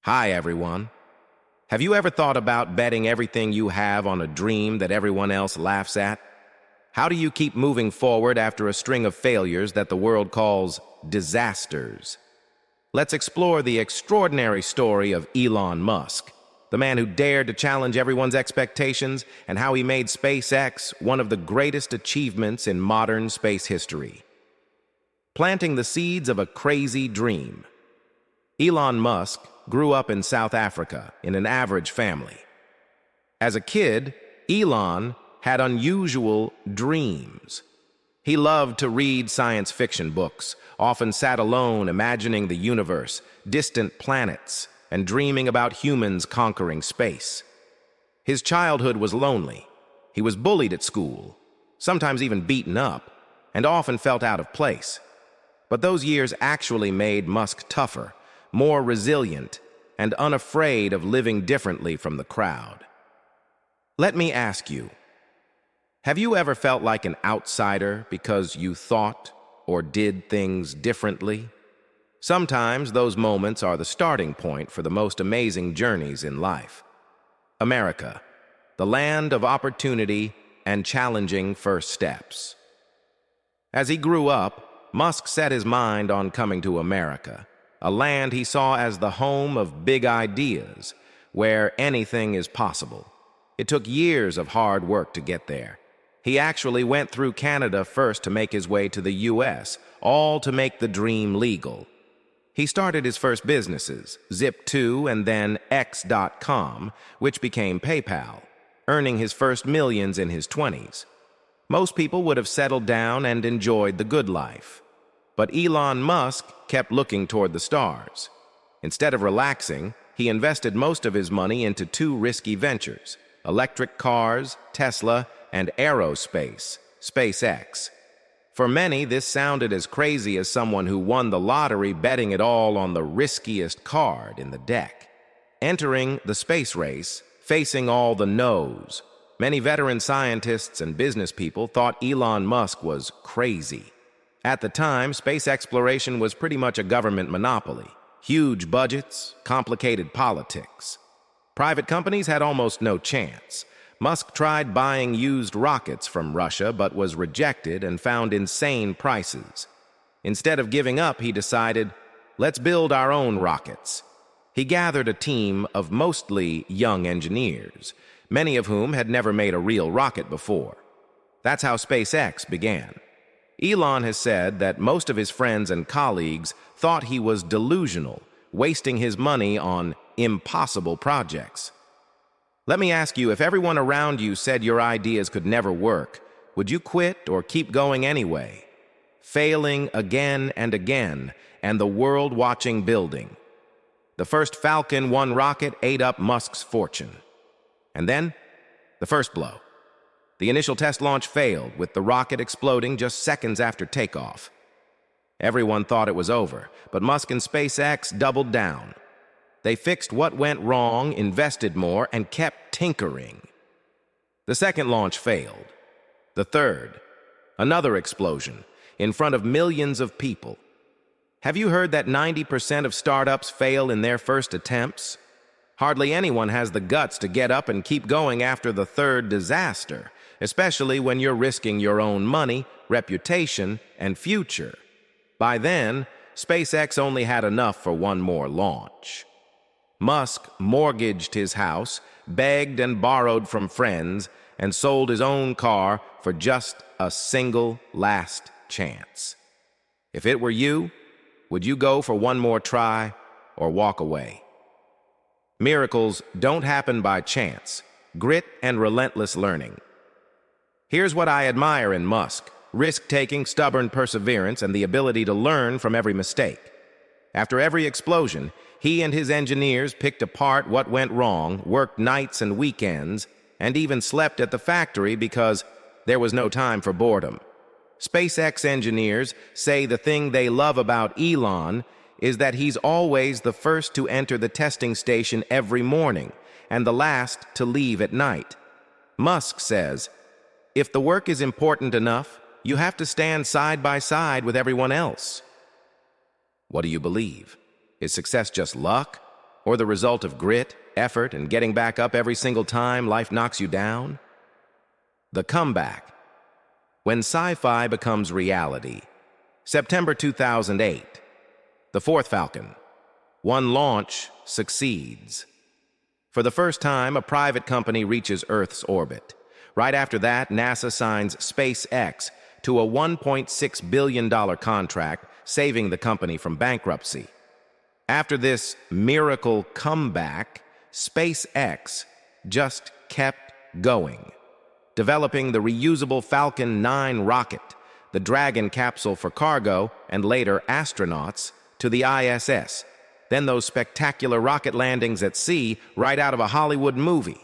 Hi, everyone. Have you ever thought about betting everything you have on a dream that everyone else laughs at? How do you keep moving forward after a string of failures that the world calls disasters? Let's explore the extraordinary story of Elon Musk, the man who dared to challenge everyone's expectations and how he made SpaceX one of the greatest achievements in modern space history. Planting the seeds of a crazy dream. Elon Musk grew up in South Africa in an average family. As a kid, Elon had unusual dreams. He loved to read science fiction books, often sat alone imagining the universe, distant planets, and dreaming about humans conquering space. His childhood was lonely. He was bullied at school, sometimes even beaten up, and often felt out of place. But those years actually made Musk tougher, more resilient, and unafraid of living differently from the crowd. Let me ask you, have you ever felt like an outsider because you thought or did things differently? Sometimes those moments are the starting point for the most amazing journeys in life. America, the land of opportunity and challenging first steps. As he grew up, Musk set his mind on coming to America, a land he saw as the home of big ideas, where anything is possible. It took years of hard work to get there. He actually went through Canada first to make his way to the US, all to make the dream legal. He started his first businesses, Zip2 and then X.com, which became PayPal, earning his first millions in his 20s. Most people would have settled down and enjoyed the good life. But Elon Musk kept looking toward the stars. Instead of relaxing, he invested most of his money into two risky ventures: electric cars, Tesla, and aerospace, SpaceX. For many, this sounded as crazy as someone who won the lottery betting it all on the riskiest card in the deck. Entering the space race, facing all the no's, many veteran scientists and business people thought Elon Musk was crazy. At the time, space exploration was pretty much a government monopoly. Huge budgets, complicated politics. Private companies had almost no chance. Musk tried buying used rockets from Russia, but was rejected and found insane prices. Instead of giving up, he decided, let's build our own rockets. He gathered a team of mostly young engineers, many of whom had never made a real rocket before. That's how SpaceX began. Elon has said that most of his friends and colleagues thought he was delusional, wasting his money on impossible projects. Let me ask you, if everyone around you said your ideas could never work, would you quit or keep going anyway? Failing again and again, and the world watching building. The first Falcon 1 rocket ate up Musk's fortune. And then, the first blow. The initial test launch failed, with the rocket exploding just seconds after takeoff. Everyone thought it was over, but Musk and SpaceX doubled down. They fixed what went wrong, invested more, and kept tinkering. The second launch failed. The third, another explosion, in front of millions of people. Have you heard that 90% of startups fail in their first attempts? Hardly anyone has the guts to get up and keep going after the third disaster, especially when you're risking your own money, reputation, and future. By then, SpaceX only had enough for one more launch. Musk mortgaged his house, begged and borrowed from friends, and sold his own car for just a single last chance. If it were you, would you go for one more try or walk away? Miracles don't happen by chance. Grit and relentless learning. Here's what I admire in Musk: risk-taking, stubborn perseverance, and the ability to learn from every mistake. After every explosion, he and his engineers picked apart what went wrong, worked nights and weekends, and even slept at the factory because there was no time for boredom. SpaceX engineers say the thing they love about Elon is that he's always the first to enter the testing station every morning and the last to leave at night. Musk says, if the work is important enough, you have to stand side by side with everyone else. What do you believe? Is success just luck, or the result of grit, effort, and getting back up every single time life knocks you down? The comeback. When sci-fi becomes reality. September 2008. The fourth Falcon. One launch succeeds. For the first time, a private company reaches Earth's orbit. Right after that, NASA signs SpaceX to a $1.6 billion contract, saving the company from bankruptcy. After this miracle comeback, SpaceX just kept going, developing the reusable Falcon 9 rocket, the Dragon capsule for cargo, and later astronauts to the ISS. Then those spectacular rocket landings at sea right out of a Hollywood movie.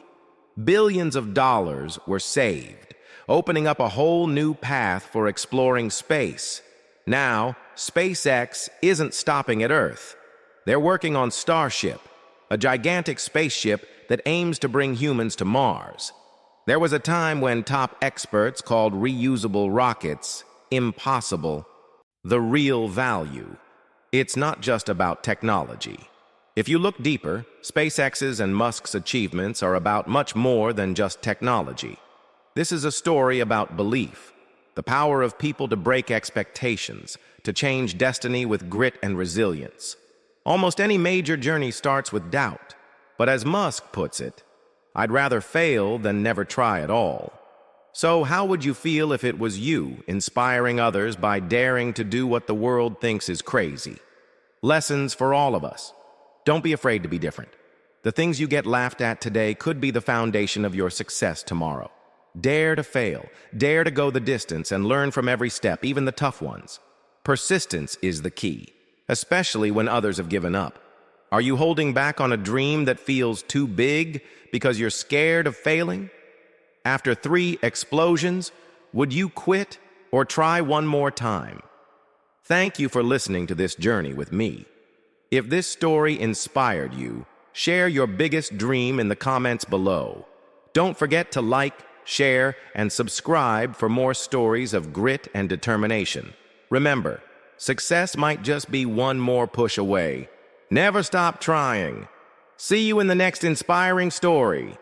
Billions of dollars were saved, opening up a whole new path for exploring space. Now, SpaceX isn't stopping at Earth. They're working on Starship, a gigantic spaceship that aims to bring humans to Mars. There was a time when top experts called reusable rockets impossible. The real value. It's not just about technology. If you look deeper, SpaceX's and Musk's achievements are about much more than just technology. This is a story about belief, the power of people to break expectations, to change destiny with grit and resilience. Almost any major journey starts with doubt, but as Musk puts it, I'd rather fail than never try at all. So how would you feel if it was you inspiring others by daring to do what the world thinks is crazy? Lessons for all of us. Don't be afraid to be different. The things you get laughed at today could be the foundation of your success tomorrow. Dare to fail, dare to go the distance and learn from every step, even the tough ones. Persistence is the key, especially when others have given up. Are you holding back on a dream that feels too big because you're scared of failing? After 3 explosions, would you quit or try one more time? Thank you for listening to this journey with me. If this story inspired you, share your biggest dream in the comments below. Don't forget to like, share, and subscribe for more stories of grit and determination. Remember, success might just be one more push away. Never stop trying. See you in the next inspiring story.